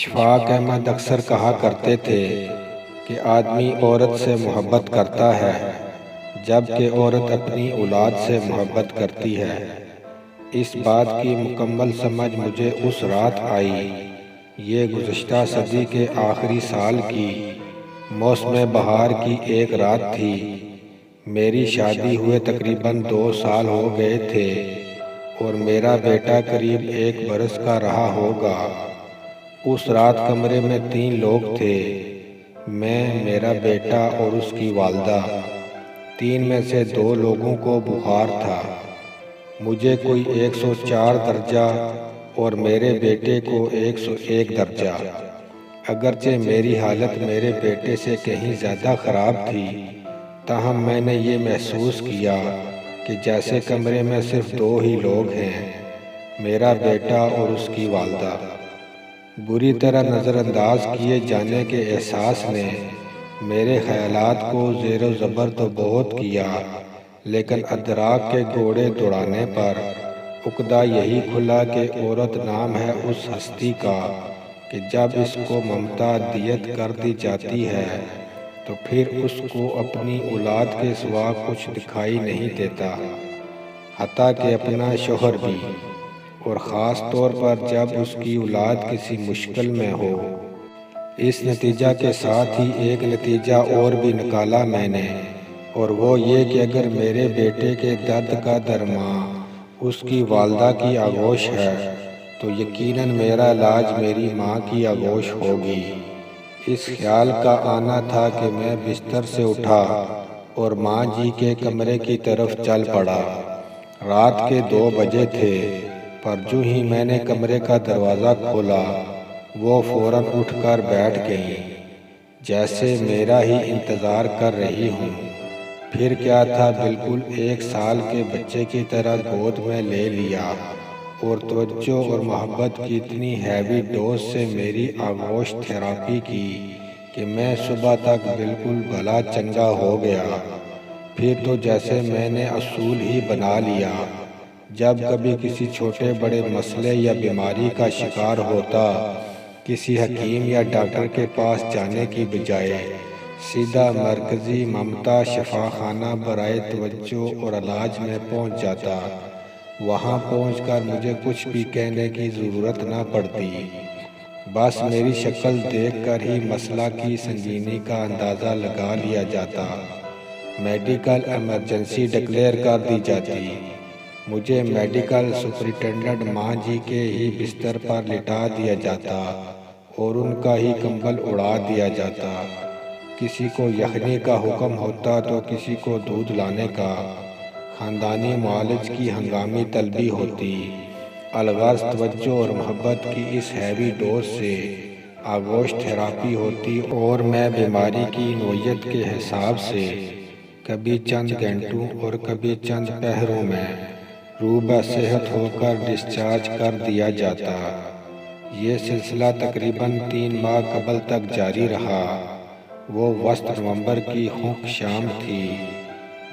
اشفاق احمد اکثر کہا کرتے تھے کہ آدمی عورت سے محبت کرتا ہے جبکہ عورت اپنی اولاد سے محبت کرتی ہے۔ اس بات کی مکمل سمجھ مجھے اس رات آئی۔ یہ گزشتہ صدی کے آخری سال کی موسم بہار کی ایک رات تھی۔ میری شادی ہوئے تقریباً 2 سال ہو گئے تھے اور میرا بیٹا قریب 1 برس کا رہا ہوگا۔ اس رات کمرے میں 3 لوگ تھے، میں، میرا بیٹا اور اس کی والدہ۔ 3 میں سے 2 لوگوں کو بخار تھا، مجھے کوئی 104 درجہ اور میرے بیٹے کو 101 درجہ۔ اگرچہ میری حالت میرے بیٹے سے کہیں زیادہ خراب تھی، تاہم میں نے یہ محسوس کیا کہ جیسے کمرے میں صرف 2 ہی لوگ ہیں، میرا بیٹا اور اس کی والدہ۔ بری طرح نظر انداز کیے جانے کے احساس نے میرے خیالات کو زیر و زبر تو بہت کیا، لیکن ادراک کے گھوڑے دوڑانے پر عقدہ یہی کھلا کہ عورت نام ہے اس ہستی کا کہ جب اس کو ممتا دیت کر دی جاتی ہے تو پھر اس کو اپنی اولاد کے سوا کچھ دکھائی نہیں دیتا، حتیٰ کہ اپنا شوہر بھی، اور خاص طور پر جب اس کی اولاد کسی مشکل میں ہو۔ اس نتیجہ کے ساتھ ہی ایک نتیجہ اور بھی نکالا میں نے، اور وہ یہ کہ اگر میرے بیٹے کے درد کا درماں اس کی والدہ کی آغوش ہے تو یقیناً میرا علاج میری ماں کی آغوش ہوگی۔ اس خیال کا آنا تھا کہ میں بستر سے اٹھا اور ماں جی کے کمرے کی طرف چل پڑا۔ رات کے 2 بجے تھے، پر جو ہی میں نے کمرے کا دروازہ کھولا وہ فوراً اٹھ کر بیٹھ گئیں، جیسے میرا ہی انتظار کر رہی ہوں۔ پھر کیا تھا، بالکل 1 سال کے بچے کی طرح گود میں لے لیا اور توجہ اور محبت کی اتنی ہیوی ڈوز سے میری آغوش تھراپی کی کہ میں صبح تک بالکل بھلا چنگا ہو گیا۔ پھر تو جیسے میں نے اصول ہی بنا لیا، جب کبھی کسی چھوٹے بڑے مسئلے یا بیماری کا شکار ہوتا، کسی حکیم یا ڈاکٹر کے پاس جانے کی بجائے سیدھا مرکزی ممتا شفا خانہ برائے توجہ اور علاج میں پہنچ جاتا۔ وہاں پہنچ کر مجھے کچھ بھی کہنے کی ضرورت نہ پڑتی، بس میری شکل دیکھ کر ہی مسئلہ کی سنگینی کا اندازہ لگا لیا جاتا، میڈیکل ایمرجنسی ڈکلیئر کر دی جاتی، مجھے میڈیکل سپرنٹینڈنٹ ماں جی کے ہی بستر پر لٹا دیا جاتا اور ان کا ہی کمبل اڑا دیا جاتا۔ کسی کو یخنی کا حکم ہوتا تو کسی کو دودھ لانے کا۔ خاندانی معالج کی ہنگامی طلبی ہوتی۔ الغرض توجہ اور محبت کی اس ہیوی ڈوز سے آغوش تھراپی ہوتی اور میں بیماری کی نوعیت کے حساب سے کبھی چند گھنٹوں اور کبھی چند پہروں میں روبہ صحت ہو کر ڈسچارج کر دیا جاتا۔ یہ سلسلہ تقریباً 3 ماہ قبل تک جاری رہا۔ وہ وسط نومبر کی خنک شام تھی،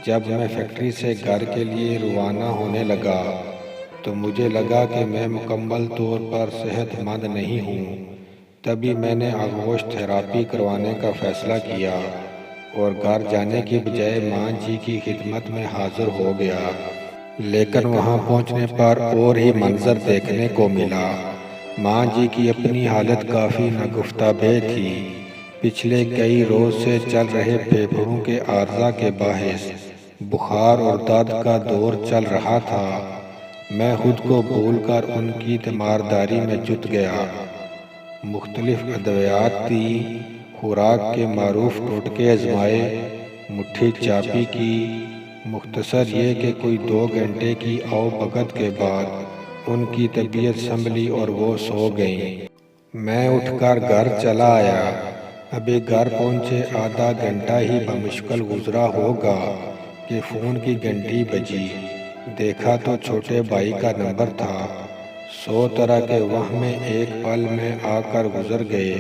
جب میں فیکٹری سے گھر کے لیے روانہ ہونے لگا تو مجھے لگا کہ میں مکمل طور پر صحت مند نہیں ہوں۔ تبھی میں نے آغوش تھراپی کروانے کا فیصلہ کیا اور گھر جانے کی بجائے ماں جی کی خدمت میں حاضر ہو گیا۔ لیکن وہاں پہنچنے پر اور ہی منظر دیکھنے کو ملا۔ ماں جی کی اپنی حالت کافی ناگفتہ بے تھی۔ پچھلے کئی روز سے چل رہے پھیپھڑوں کے عارضہ کے باعث بخار اور درد کا دور چل رہا تھا۔ میں خود کو بھول کر ان کی تیمارداری میں جت گیا۔ مختلف ادویات تیں، خوراک کے معروف ٹوٹکے آزمائے، مٹھی چاپی کی، مختصر یہ کہ کوئی 2 گھنٹے کی آؤ بھگت کے بعد ان کی طبیعت سنبھلی اور وہ سو گئیں۔ میں اٹھ کر گھر چلا آیا۔ ابھی گھر پہنچے آدھا گھنٹہ ہی بمشکل گزرا ہوگا کہ فون کی گھنٹی بجی۔ دیکھا تو چھوٹے بھائی کا نمبر تھا۔ 100 طرح کے وہم ایک پل میں آ کر گزر گئے۔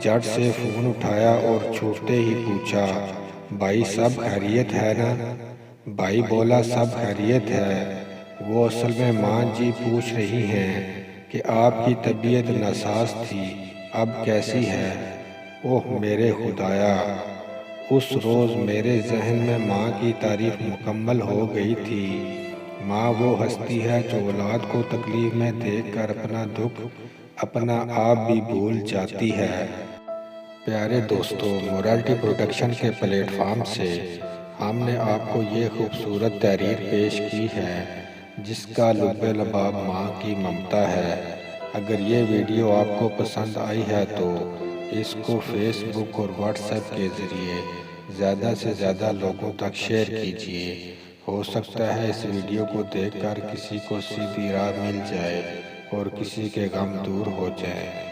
جھٹ سے فون اٹھایا اور چھوٹتے ہی پوچھا، بھائی سب خیریت ہے نا؟ بھائی بولا سب خیریت ہے۔ وہ اصل میں ماں جی پوچھ رہی ہیں کہ آپ کی طبیعت ناساز تھی، اب کیسی ہے؟ اوہ میرے خدایا، اس روز میرے ذہن میں ماں کی تعریف مکمل ہو گئی تھی۔ ماں وہ ہستی ہے جو اولاد کو تکلیف میں دیکھ کر اپنا دکھ، اپنا آپ بھی بھول جاتی ہے۔ پیارے دوستو، مورالٹی پروڈکشن کے پلیٹ فارم سے ہم نے آپ کو یہ خوبصورت تحریر پیش کی ہے جس کا لب لباب ماں کی ممتا ہے۔ اگر یہ ویڈیو آپ کو پسند آئی ہے تو اس کو فیس بک اور واٹس ایپ کے ذریعے زیادہ سے زیادہ لوگوں تک شیئر کیجیے۔ ہو سکتا ہے اس ویڈیو کو دیکھ کر کسی کو سیدھی راہ مل جائے اور کسی کے غم دور ہو جائیں۔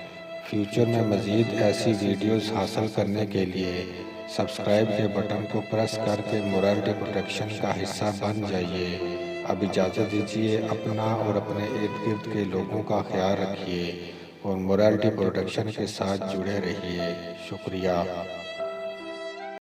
فیوچر میں مزید ایسی ویڈیوز حاصل کرنے کے لیے سبسکرائب کے بٹن کو پریس کر کے مورالٹی پروڈکشن کا حصہ بن جائیے۔ اب اجازت دیجیے، اپنا اور اپنے ارد گرد کے لوگوں کا خیال رکھیے اور مورالٹی پروڈکشن کے ساتھ جڑے رہیے۔ شکریہ۔